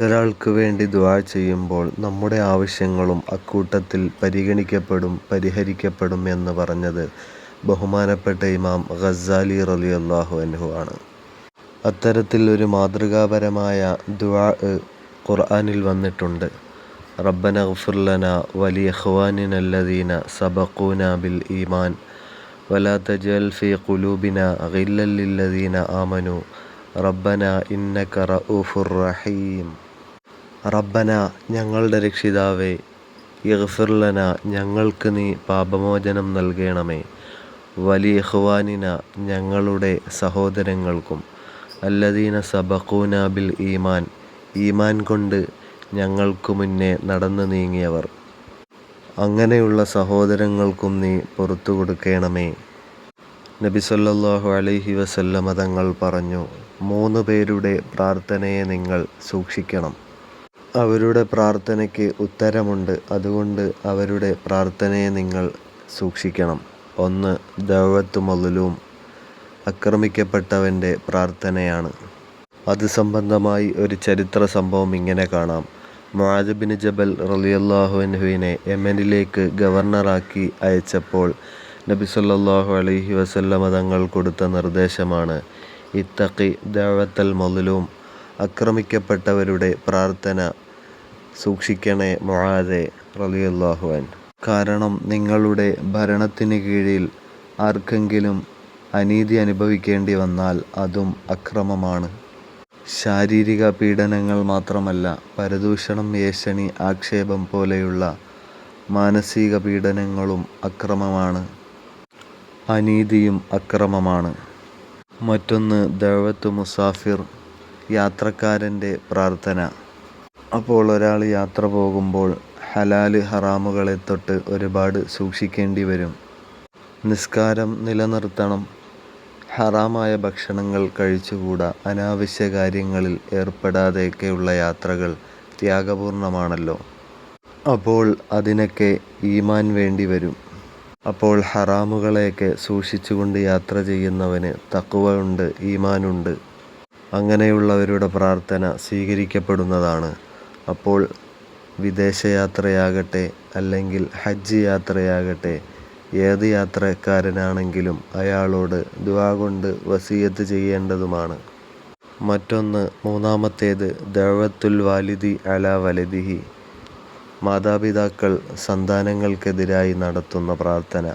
ഒരാൾക്ക് വേണ്ടി ദുആ ചെയ്യുമ്പോൾ നമ്മുടെ ആവശ്യങ്ങളും അക്കൂട്ടത്തിൽ പരിഹരിക്കപ്പെടും എന്ന് പറഞ്ഞത് ബഹുമാനപ്പെട്ട ഇമാം ഗസ്സാലി റളിയല്ലാഹു അൻഹു ആണ്. അത്തരത്തിൽ ഒരു മാതൃകാപരമായ ദുആ ഖുർആനിൽ വന്നിട്ടുണ്ട്. റബ്ബന ഗ്ഫിർ ലനാ വലിഇഖ്വാനിന അല്ലദീന സബഖൂനാ ബിൽ ഈമാൻ വലാ തജ്അൽ ഫീ ഖുലൂബിനാ ഗില്ലൻ ലില്ലദീന ആമനൂ റബ്ബന ഇന്നക റഊഫുർ റഹീം. റബ്ബന, ഞങ്ങളുടെ രക്ഷിതാവേ, ഇഗ്ഫിർ ലനാ, ഞങ്ങൾക്ക് നീ പാപമോചനം നൽകണമേ, വലിഇഖ്വാനിന, ഞങ്ങളുടെ സഹോദരങ്ങൾക്കും, അല്ലദീന സബഖൂനാ ബിൽ ഈമാൻ, ഈമാൻ കൊണ്ട് ഞങ്ങൾക്കു മുന്നേ നടന്നു നീങ്ങിയവർ, അങ്ങനെയുള്ള സഹോദരങ്ങൾക്കും നീ പുറത്തു കൊടുക്കണമേ. നബി സല്ലല്ലാഹു അലൈഹി വസല്ലമ തങ്ങൾ പറഞ്ഞു, 3 പേരുടെ പ്രാർത്ഥനയെ നിങ്ങൾ സൂക്ഷിക്കണം. അവരുടെ പ്രാർത്ഥനയ്ക്ക് ഉത്തരമുണ്ട്. അതുകൊണ്ട് അവരുടെ പ്രാർത്ഥനയെ നിങ്ങൾ സൂക്ഷിക്കണം. 1. ദഅവത്തു മദ്ലൂം, ആക്രമിക്കപ്പെട്ടവൻ്റെ പ്രാർത്ഥനയാണ്. അത് സംബന്ധമായി ഒരു ചരിത്ര സംഭവം ഇങ്ങനെ കാണാം. മുആദ് ബിൻ ജബൽ റളിയല്ലാഹു അൻഹുവിനെ യമനിലേക്ക് ഗവർണറാക്കി അയച്ചപ്പോൾ നബി സല്ലല്ലാഹു അലൈഹി വസല്ലമ തങ്ങൾ കൊടുത്ത നിർദ്ദേശമാണ് ഇത്തഖി ദഅവത്തൽ മദ്ലൂം, ആക്രമിക്കപ്പെട്ടവരുടെ പ്രാർത്ഥന സൂക്ഷിക്കണേ മുആദേ റളിയല്ലാഹു അൻഹു. കാരണം നിങ്ങളുടെ ഭരണത്തിന് കീഴിൽ ആർക്കെങ്കിലും അനീതി അനുഭവിക്കേണ്ടി വന്നാൽ അതും അക്രമമാണ്. ശാരീരിക പീഡനങ്ങൾ മാത്രമല്ല, പരദൂഷണം, ഏഷണി, ആക്ഷേപം പോലെയുള്ള മാനസിക പീഡനങ്ങളും അക്രമമാണ്, അനീതിയും അക്രമമാണ്. മറ്റൊന്ന് ദഅവത്തു മുസാഫിർ, യാത്രക്കാരൻ്റെ പ്രാർത്ഥന. അപ്പോൾ ഒരാൾ യാത്ര പോകുമ്പോൾ ഹലാല് ഹറാമുകളെ തൊട്ട് ഒരുപാട് സൂക്ഷിക്കേണ്ടി വരും. നിസ്കാരം നിലനിർത്തണം, ഹറാമായ ഭക്ഷണങ്ങൾ കഴിച്ചുകൂടാ, അനാവശ്യ കാര്യങ്ങളിൽ ഏർപ്പെടാതെയൊക്കെയുള്ള യാത്രകൾ ത്യാഗപൂർണമാണല്ലോ. അപ്പോൾ അതിനൊക്കെ ഈമാൻ വേണ്ടി വരും. അപ്പോൾ ഹറാമുകളെയൊക്കെ സൂക്ഷിച്ചുകൊണ്ട് യാത്ര ചെയ്യുന്നവന് തഖ്വ ഉണ്ട്, ഈമാനുണ്ട്. അങ്ങനെയുള്ളവരുടെ പ്രാർത്ഥന സ്വീകരിക്കപ്പെടുന്നതാണ്. അപ്പോൾ വിദേശയാത്രയാകട്ടെ അല്ലെങ്കിൽ ഹജ്ജ് യാത്രയാകട്ടെ, ഏത് യാത്രക്കാരനാണെങ്കിലും അയാളോട് ദുആ കൊണ്ട് വസിയത്ത് ചെയ്യേണ്ടതുമാണ്. മറ്റൊന്ന്, മൂന്നാമത്തേത് ദഅവത്തുൽ വാലിദി അലാ വലദിഹി, മാതാപിതാക്കൾ സന്താനങ്ങൾക്കെതിരായി നടത്തുന്ന പ്രാർത്ഥന.